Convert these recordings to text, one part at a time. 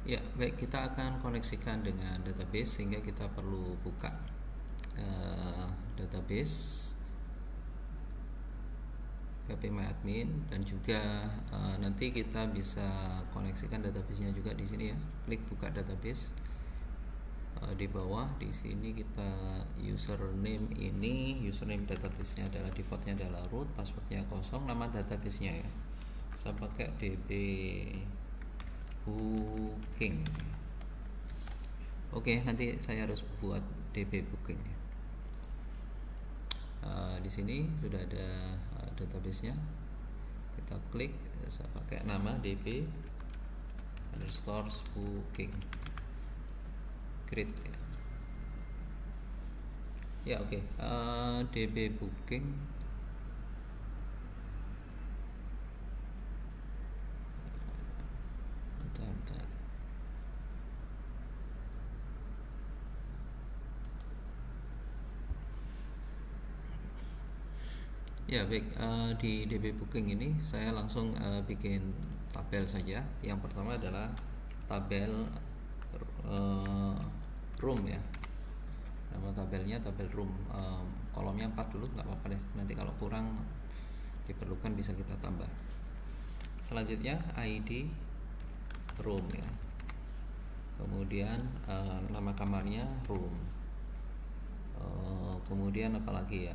Ya, baik, kita akan koneksikan dengan database sehingga kita perlu buka database phpMyAdmin dan juga nanti kita bisa koneksikan databasenya juga di sini ya. Klik buka database. Di bawah di sini kita username databasenya adalah defaultnya adalah root, passwordnya kosong, nama databasenya ya. Saya pakai db booking. Oke, nanti saya harus buat db booking. Di sini sudah ada databasenya. Kita klik, saya pakai nama db underscore booking. Create ya. Oke. db booking ya. Baik, di db booking ini saya langsung bikin tabel saja. Yang pertama adalah tabel room ya. Nama tabelnya tabel room, kolomnya 4 dulu, nggak apa-apa deh, nanti kalau kurang diperlukan bisa kita tambah. Selanjutnya ID room ya, kemudian nama kamarnya room, kemudian apalagi ya,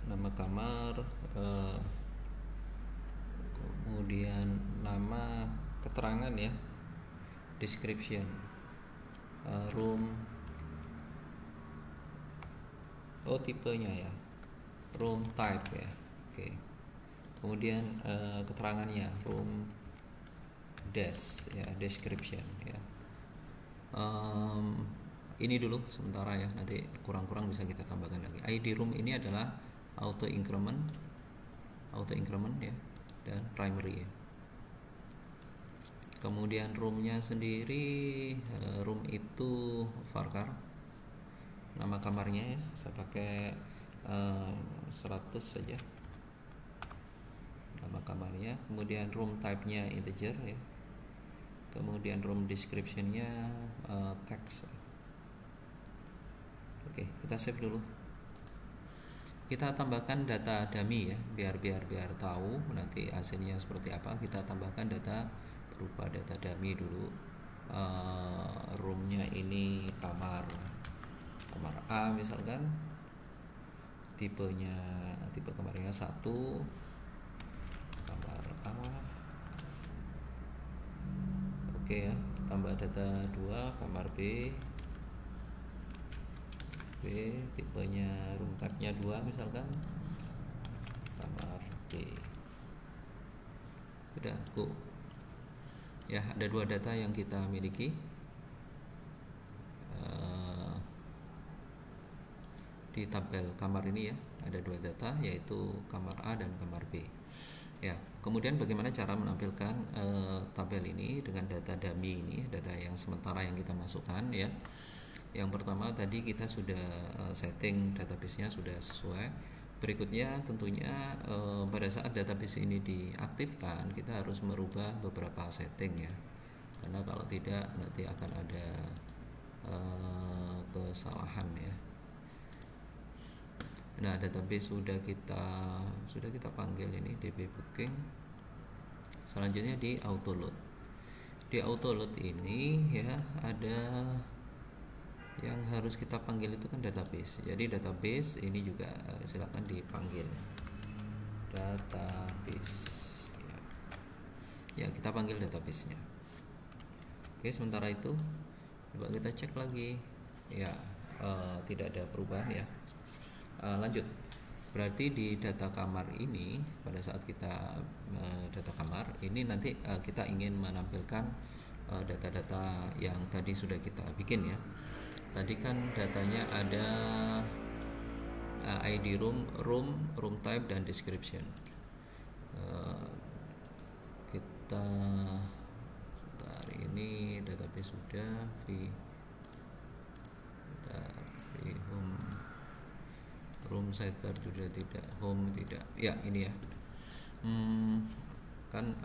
nama kamar, kemudian nama keterangan ya, description, room, tipenya ya, room type ya. Oke. Kemudian keterangannya room desk ya, description ya. Ini dulu sementara ya, nanti kurang-kurang bisa kita tambahkan lagi. ID room ini adalah auto increment ya, dan primary ya. Kemudian roomnya sendiri, room itu varchar, nama kamarnya ya, saya pakai 100 saja nama kamarnya. Kemudian room type nya integer ya, kemudian room description-nya text. Oke, kita save dulu. Kita tambahkan data dummy ya, biar tahu nanti hasilnya seperti apa. Kita tambahkan data berupa data dummy dulu. Roomnya ini kamar A misalkan, tipe kamarnya 1, kamar A. Oke ya, tambah data 2, kamar B, tipenya room type nya 2 misalkan, kamar B. Udah, go ya. Ada 2 data yang kita miliki di tabel kamar ini ya. Ada 2 data, yaitu kamar A dan kamar B ya. Kemudian bagaimana cara menampilkan tabel ini dengan data dummy ini, data yang sementara yang kita masukkan ya. Yang pertama tadi kita sudah setting database-nya sudah sesuai. Berikutnya tentunya pada saat database ini diaktifkan kita harus merubah beberapa setting ya, karena kalau tidak nanti akan ada kesalahan ya. Nah, database sudah kita panggil ini db booking. Selanjutnya di auto load. Di auto load ini ya, ada yang harus kita panggil itu kan database. Jadi database ini juga silakan dipanggil database ya, kita panggil database-nya. Oke, sementara itu coba kita cek lagi ya, tidak ada perubahan ya. Lanjut, berarti di data kamar ini pada saat kita data kamar ini nanti kita ingin menampilkan data-data yang tadi sudah kita bikin ya. Tadi kan datanya ada ID room type dan description. Kita hari ini database sudah dari home sidebar sudah tidak, home tidak ya, ini ya. Hmm, kan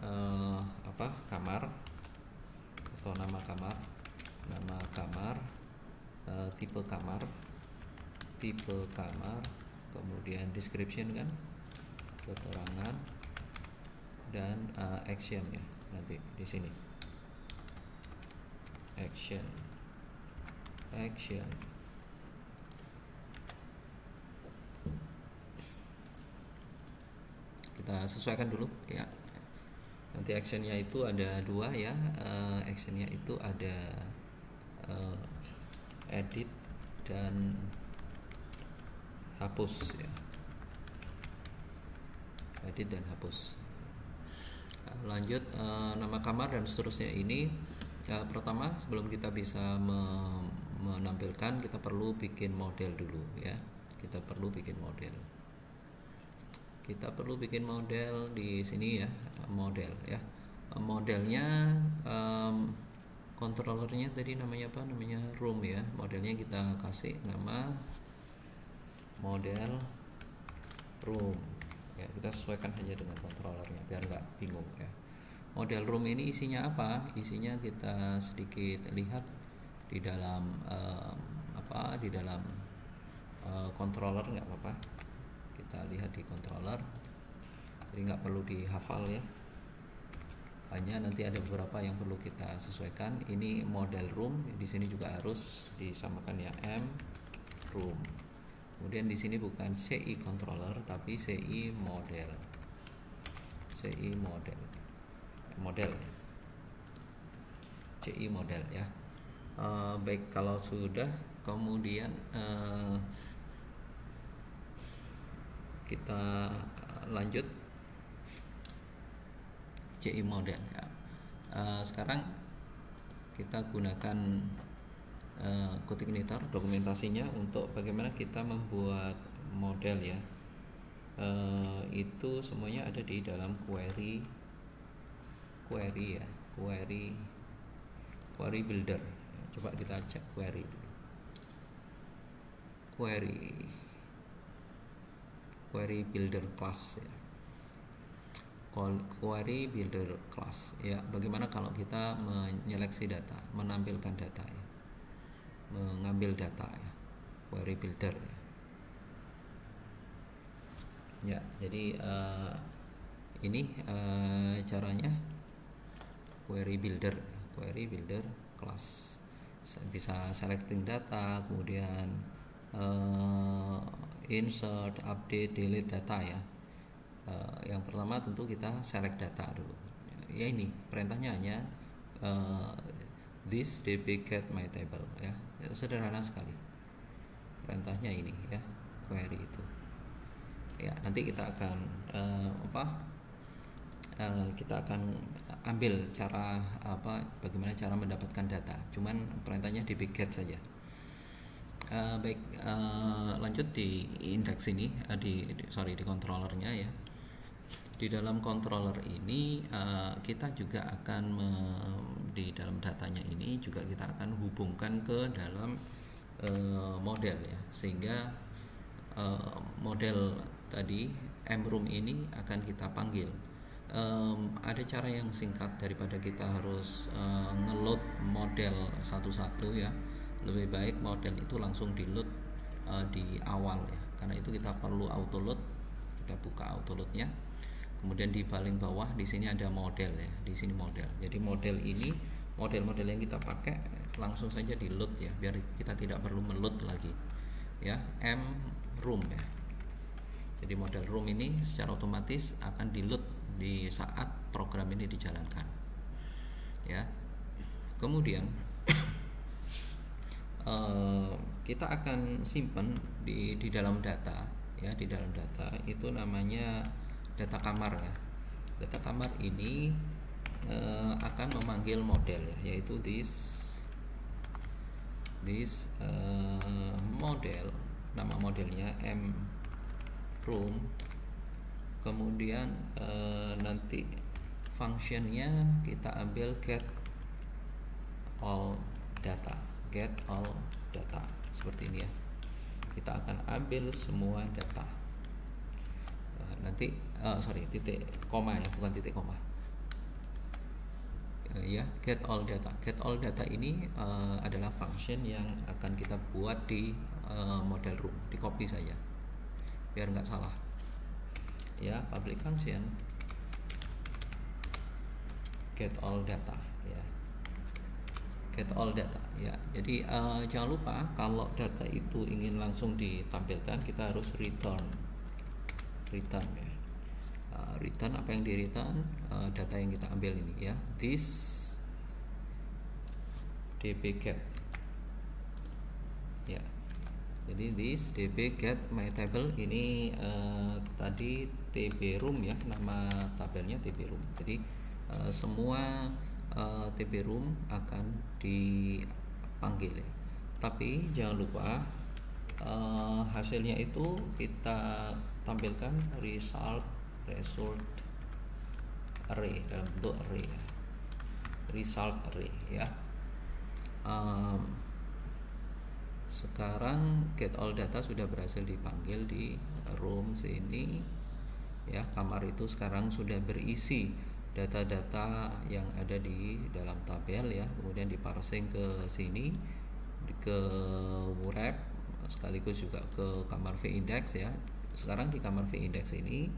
apa, kamar atau nama kamar, tipe kamar, kemudian description kan, keterangan, dan action ya, nanti di sini action kita sesuaikan dulu ya. Nanti actionnya itu ada dua ya, actionnya itu ada edit dan hapus ya, edit dan hapus. Lanjut, nama kamar dan seterusnya ini. Pertama, sebelum kita bisa menampilkan, kita perlu bikin model dulu ya. Kita perlu bikin model di sini ya, model ya. Modelnya controllernya tadi namanya apa? Namanya room ya. Modelnya kita kasih nama model room ya. Kita sesuaikan hanya dengan controllernya biar nggak bingung ya. Model room ini isinya apa? Isinya kita sedikit lihat di dalam di dalam controller, nggak apa-apa. Kita lihat di controller. Jadi nggak perlu dihafal ya. Hanya nanti ada beberapa yang perlu kita sesuaikan. Ini model room, di sini juga harus disamakan ya, M room. Kemudian di sini bukan CI controller tapi CI model. CI model ya. Baik, kalau sudah, kemudian kita lanjut CI model ya. Sekarang kita gunakan Qt Knitr dokumentasinya untuk bagaimana kita membuat model ya. Itu semuanya ada di dalam query ya, query builder. Coba kita cek query dulu. Query builder class ya. Query builder class ya. Bagaimana kalau kita menyeleksi data, menampilkan data ya, mengambil data ya, query builder ya. Jadi ini caranya query builder class. Bisa selecting data, kemudian insert, update, delete data ya. Yang pertama tentu kita select data dulu ya. Ini perintahnya hanya this db get my table ya. Sederhana sekali perintahnya ini ya, query itu ya. Nanti kita akan kita akan ambil cara bagaimana cara mendapatkan data, cuman perintahnya db get saja. Baik, lanjut di index ini, di controllernya ya. Di dalam controller ini kita juga akan di dalam datanya ini juga kita akan hubungkan ke dalam model ya, sehingga model tadi mroom ini akan kita panggil. Ada cara yang singkat daripada kita harus ngeload model satu-satu ya. Lebih baik model itu langsung di load di awal ya, karena itu kita perlu auto load. Kita buka auto loadnya, kemudian di paling bawah di sini ada model ya, di sini model. Jadi model ini, model yang kita pakai langsung saja di load ya, biar kita tidak perlu meload lagi ya. M room ya. Jadi model room ini secara otomatis akan di load di saat program ini dijalankan ya. Kemudian kita akan simpan di dalam data ya. Di dalam data itu namanya data kamar ya. Data kamar ini akan memanggil model ya, yaitu this model. Nama modelnya m room. Kemudian nanti functionnya kita ambil get all data seperti ini ya. Kita akan ambil semua data. titik koma ya, bukan titik koma. Ya, get all data. Get all data ini adalah function yang akan kita buat di model room. Di copy saja biar nggak salah. Ya, public function get all data ya. Get all data ya. Jadi jangan lupa kalau data itu ingin langsung ditampilkan, kita harus return ya. Return apa yang di return? Data yang kita ambil ini ya, this dbget ya. Jadi this dbget my table ini tadi tb room ya, nama tabelnya tb room. Jadi semua tb room akan dipanggil ya. Tapi jangan lupa hasilnya itu kita tampilkan result array dalam bentuk array ya. Result array ya. Sekarang get all data sudah berhasil dipanggil di room sini ya. Kamar itu sekarang sudah berisi data-data yang ada di dalam tabel ya, kemudian diparsing ke sini, ke wrap, sekaligus juga ke kamar vindex ya. Sekarang di kamar vindex ini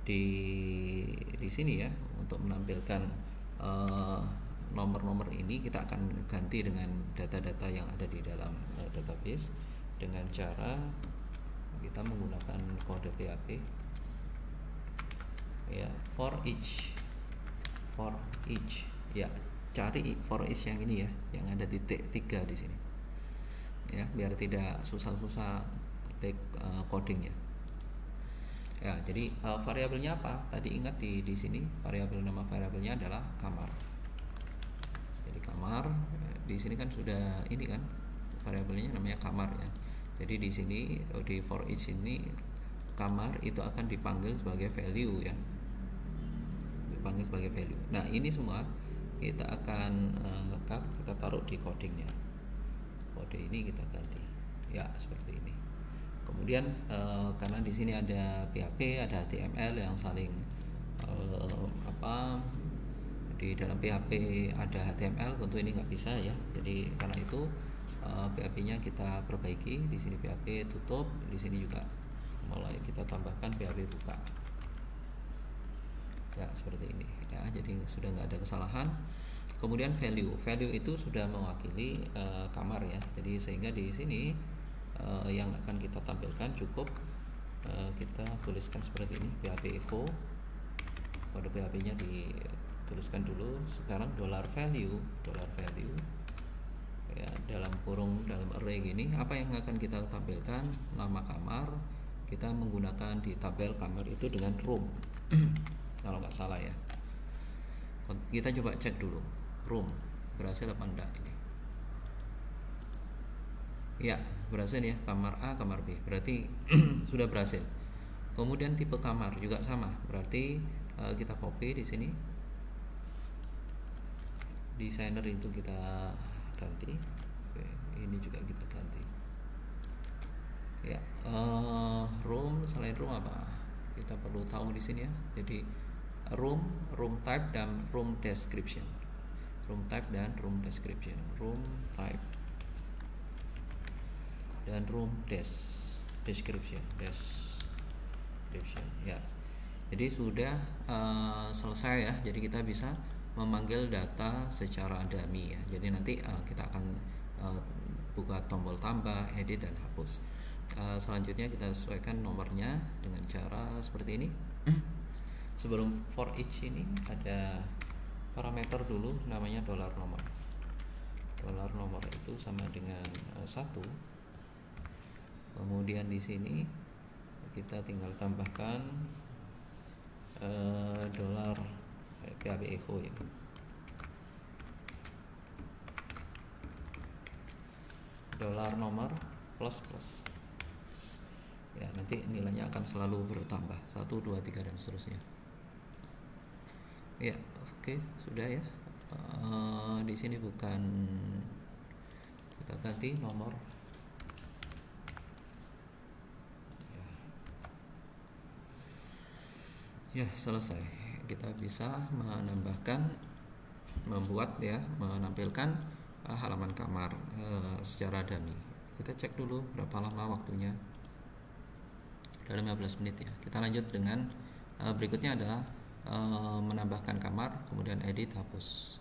di sini ya, untuk menampilkan nomor-nomor ini kita akan ganti dengan data-data yang ada di dalam database dengan cara kita menggunakan kode PHP ya, for each ya. Cari for each yang ini ya, yang ada titik 3 di sini ya, biar tidak susah-susah ketik codingnya ya. Jadi variabelnya apa? Tadi ingat di sini variabel, nama variabelnya adalah kamar. Jadi kamar di sini kan sudah ini kan, variabelnya namanya kamar ya. Jadi di sini di for each ini kamar itu akan dipanggil sebagai value ya, dipanggil sebagai value. Nah ini semua kita akan lengkap, kita taruh di codingnya. Kode ini kita ganti ya seperti ini. Kemudian karena di sini ada PHP, ada HTML yang saling di dalam PHP ada HTML, tentu ini nggak bisa ya. Jadi karena itu PHP-nya kita perbaiki. Di sini PHP tutup, di sini juga mulai kita tambahkan PHP buka ya, seperti ini ya. Jadi sudah nggak ada kesalahan. Kemudian value itu sudah mewakili kamar ya. Jadi sehingga di sini yang akan kita tampilkan cukup kita tuliskan seperti ini, PHP echo, kode PHP nya dituliskan dulu. Sekarang $value ya, dalam kurung, dalam array gini. Apa yang akan kita tampilkan? Nama kamar. Kita menggunakan di tabel kamar itu dengan room kalau nggak salah ya. Kita coba cek dulu room berhasil apa enggak ini ya. Berhasil ya, kamar A, kamar B, berarti sudah berhasil. Kemudian tipe kamar juga sama, berarti kita copy di sini, designer itu kita ganti. Oke, ini juga kita ganti ya. Room, selain room apa kita perlu tahu di sini ya. Jadi room type dan room description. Room type dan room description. Room type dan room description ya. Jadi sudah selesai ya. Jadi kita bisa memanggil data secara dummy ya. Jadi nanti kita akan buka tombol tambah, edit, dan hapus. Selanjutnya kita sesuaikan nomornya dengan cara seperti ini. Sebelum for each ini ada parameter dulu namanya $nomor. $nomor itu sama dengan 1. Kemudian di sini kita tinggal tambahkan dolar PHP echo ya. $nomor plus ya, nanti nilainya akan selalu bertambah 1, 2, 3 dan seterusnya ya. Oke, sudah ya. Di sini bukan, kita ganti nomor ya. Ya, selesai. Kita bisa membuat ya, menampilkan halaman kamar secara dummy. Kita cek dulu berapa lama waktunya. Udah 15 menit ya. Kita lanjut dengan berikutnya adalah menambahkan kamar, kemudian edit, hapus.